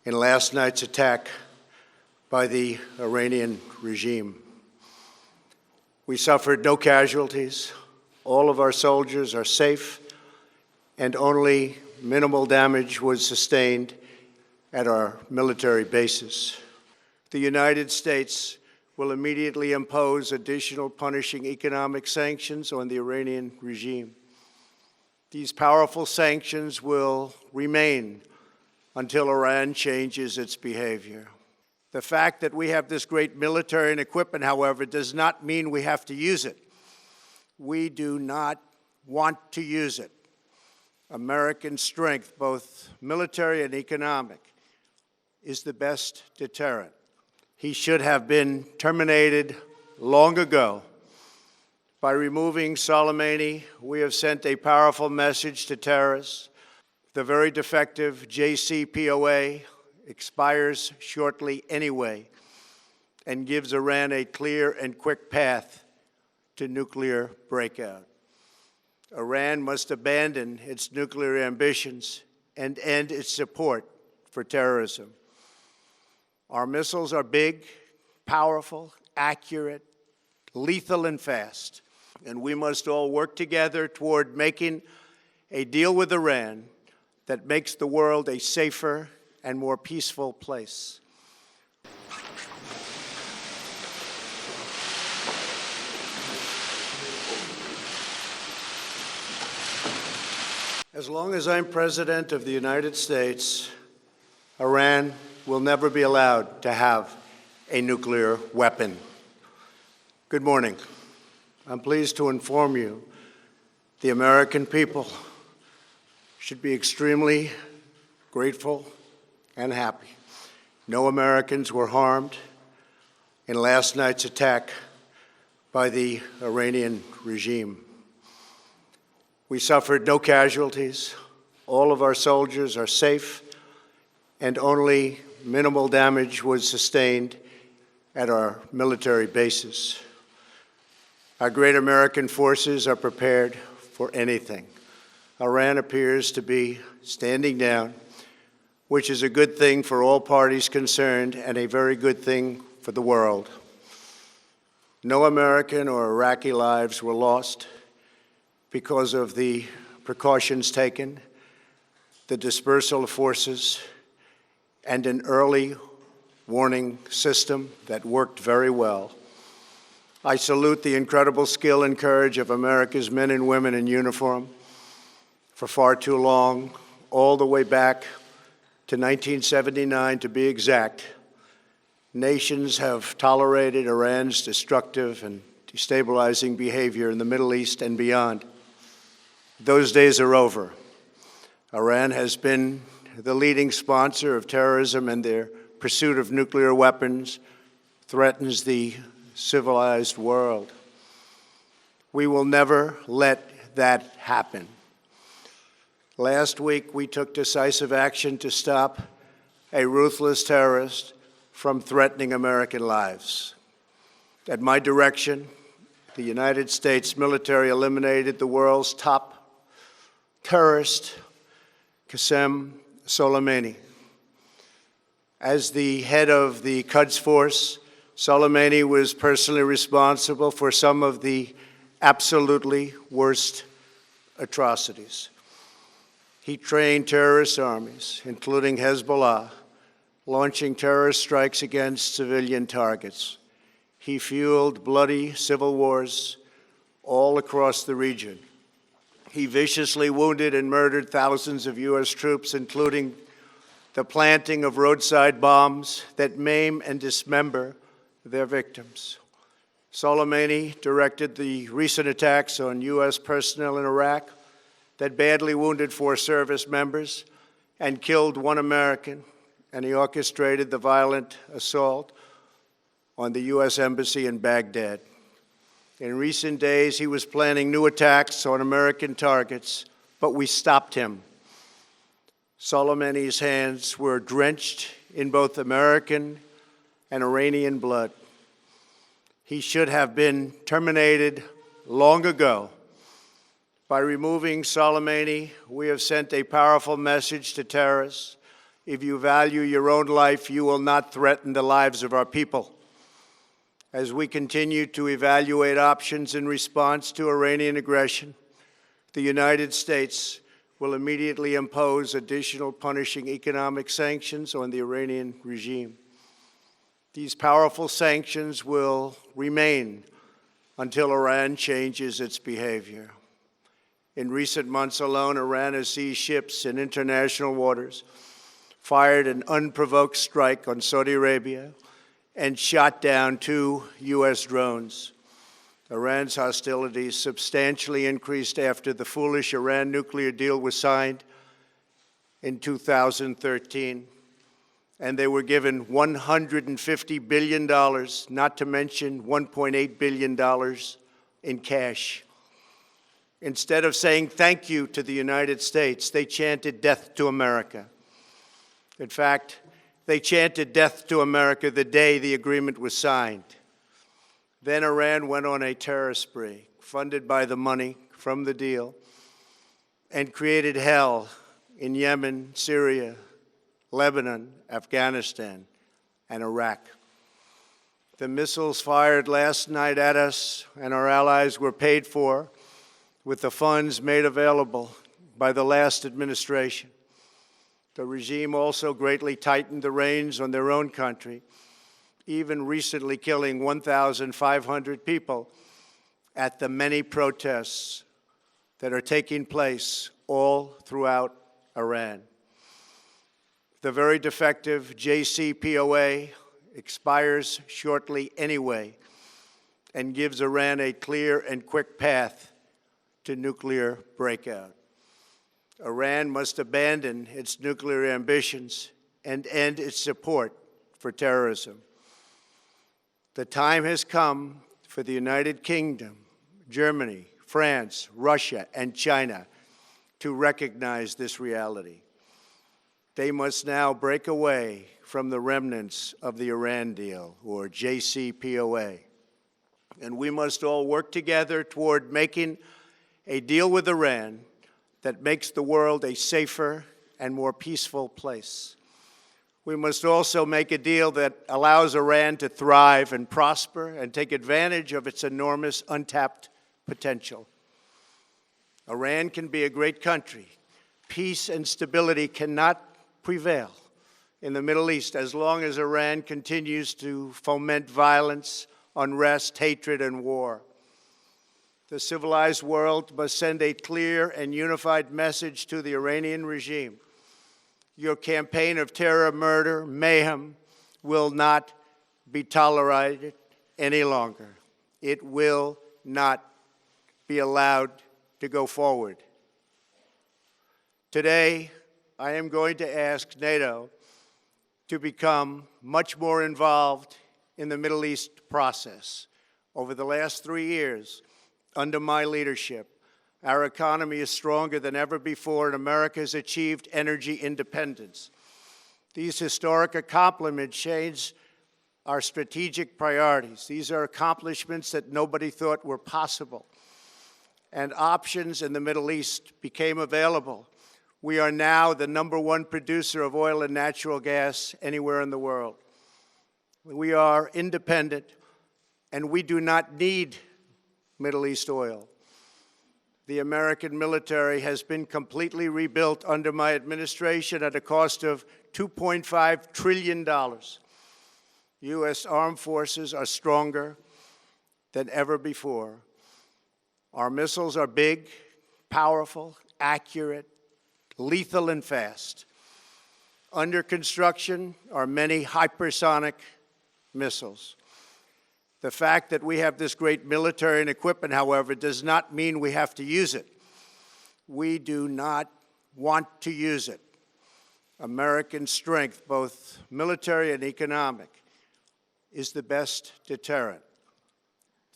in last night's attack by the Iranian regime. We suffered no casualties. All of our soldiers are safe, and only minimal damage was sustained at our military bases. The United States will immediately impose additional punishing economic sanctions on the Iranian regime. These powerful sanctions will remain until Iran changes its behavior. The fact that we have this great military and equipment, however, does not mean we have to use it. We do not want to use it. American strength, both military and economic, is the best deterrent. He should have been terminated long ago. By removing Soleimani, we have sent a powerful message to terrorists. The very defective JCPOA expires shortly anyway and gives Iran a clear and quick path to nuclear breakout. Iran must abandon its nuclear ambitions and end its support for terrorism. Our missiles are big, powerful, accurate, lethal, and fast, and we must all work together toward making a deal with Iran that makes the world a safer and more peaceful place. As long as I'm President of the United States, Iran will never be allowed to have a nuclear weapon. Good morning. I'm pleased to inform you the American people should be extremely grateful and happy. No Americans were harmed in last night's attack by the Iranian regime. We suffered no casualties. All of our soldiers are safe, and only minimal damage was sustained at our military bases. Our great American forces are prepared for anything. Iran appears to be standing down, which is a good thing for all parties concerned and a very good thing for the world. No American or Iraqi lives were lost because of the precautions taken, the dispersal of forces, and an early warning system that worked very well. I salute the incredible skill and courage of America's men and women in uniform. For far too long, all the way back to 1979 to be exact, nations have tolerated Iran's destructive and destabilizing behavior in the Middle East and beyond. Those days are over. Iran has been the leading sponsor of terrorism, and their pursuit of nuclear weapons threatens the civilized world. We will never let that happen. Last week, we took decisive action to stop a ruthless terrorist from threatening American lives. At my direction, the United States military eliminated the world's top terrorist, Qasem Soleimani. As the head of the Quds Force, Soleimani was personally responsible for some of the absolutely worst atrocities. He trained terrorist armies, including Hezbollah, launching terrorist strikes against civilian targets. He fueled bloody civil wars all across the region. He viciously wounded and murdered thousands of U.S. troops, including the planting of roadside bombs that maim and dismember their victims. Soleimani directed the recent attacks on U.S. personnel in Iraq that badly wounded 4 service members and killed 1 American, and he orchestrated the violent assault on the U.S. Embassy in Baghdad. In recent days, he was planning new attacks on American targets, but we stopped him. Soleimani's hands were drenched in both American and Iranian blood. He should have been terminated long ago. By removing Soleimani, we have sent a powerful message to terrorists. If you value your own life, you will not threaten the lives of our people. As we continue to evaluate options in response to Iranian aggression, the United States will immediately impose additional punishing economic sanctions on the Iranian regime. These powerful sanctions will remain until Iran changes its behavior. In recent months alone, Iran has seized ships in international waters, fired an unprovoked strike on Saudi Arabia, and shot down 2 U.S. drones. Iran's hostilities substantially increased after the foolish Iran nuclear deal was signed in 2013, and they were given $150 billion, not to mention $1.8 billion in cash. Instead of saying thank you to the United States, they chanted death to America. In fact, they chanted death to America the day the agreement was signed. Then Iran went on a terror spree, funded by the money from the deal, and created hell in Yemen, Syria, Lebanon, Afghanistan, and Iraq. The missiles fired last night at us and our allies were paid for with the funds made available by the last administration. The regime also greatly tightened the reins on their own country, even recently killing 1,500 people at the many protests that are taking place all throughout Iran. The very defective JCPOA expires shortly anyway and gives Iran a clear and quick path to nuclear breakout. Iran must abandon its nuclear ambitions and end its support for terrorism. The time has come for the United Kingdom, Germany, France, Russia, and China to recognize this reality. They must now break away from the remnants of the Iran deal, or JCPOA. And we must all work together toward making a deal with Iran that makes the world a safer and more peaceful place. We must also make a deal that allows Iran to thrive and prosper and take advantage of its enormous untapped potential. Iran can be a great country. Peace and stability cannot prevail in the Middle East as long as Iran continues to foment violence, unrest, hatred, and war. The civilized world must send a clear and unified message to the Iranian regime. Your campaign of terror, murder, mayhem will not be tolerated any longer. It will not be allowed to go forward. Today, I am going to ask NATO to become much more involved in the Middle East process. Over the last 3 years, under my leadership, our economy is stronger than ever before, and America has achieved energy independence. These historic accomplishments change our strategic priorities. These are accomplishments that nobody thought were possible. And options in the Middle East became available. We are now the #1 producer of oil and natural gas anywhere in the world. We are independent, and we do not need Middle East oil. The American military has been completely rebuilt under my administration at a cost of $2.5 trillion. U.S. armed forces are stronger than ever before. Our missiles are big, powerful, accurate, lethal, and fast. Under construction are many hypersonic missiles. The fact that we have this great military and equipment, however, does not mean we have to use it. We do not want to use it. American strength, both military and economic, is the best deterrent.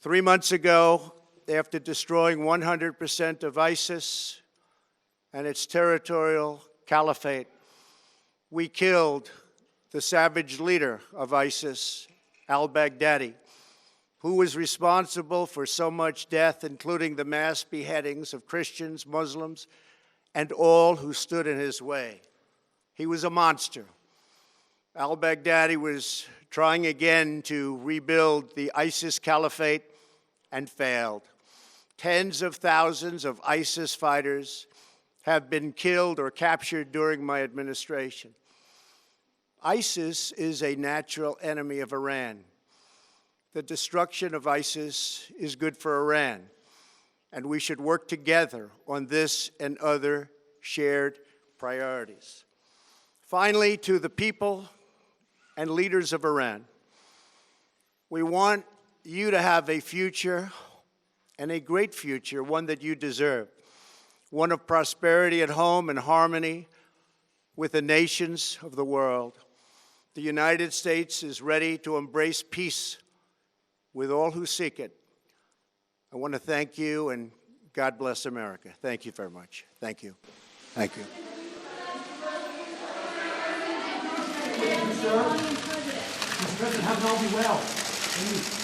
3 months ago, after destroying 100% of ISIS and its territorial caliphate, we killed the savage leader of ISIS, al-Baghdadi, who was responsible for so much death, including the mass beheadings of Christians, Muslims, and all who stood in his way. He was a monster. Al-Baghdadi was trying again to rebuild the ISIS caliphate and failed. Tens of thousands of ISIS fighters have been killed or captured during my administration. ISIS is a natural enemy of Iran. The destruction of ISIS is good for Iran, and we should work together on this and other shared priorities. Finally, to the people and leaders of Iran, we want you to have a future, and a great future, one that you deserve, one of prosperity at home and harmony with the nations of the world. The United States is ready to embrace peace with all who seek it. I want to thank you, and God bless America. Thank you very much. Thank you. Thank you. Mr. President, have it all be well.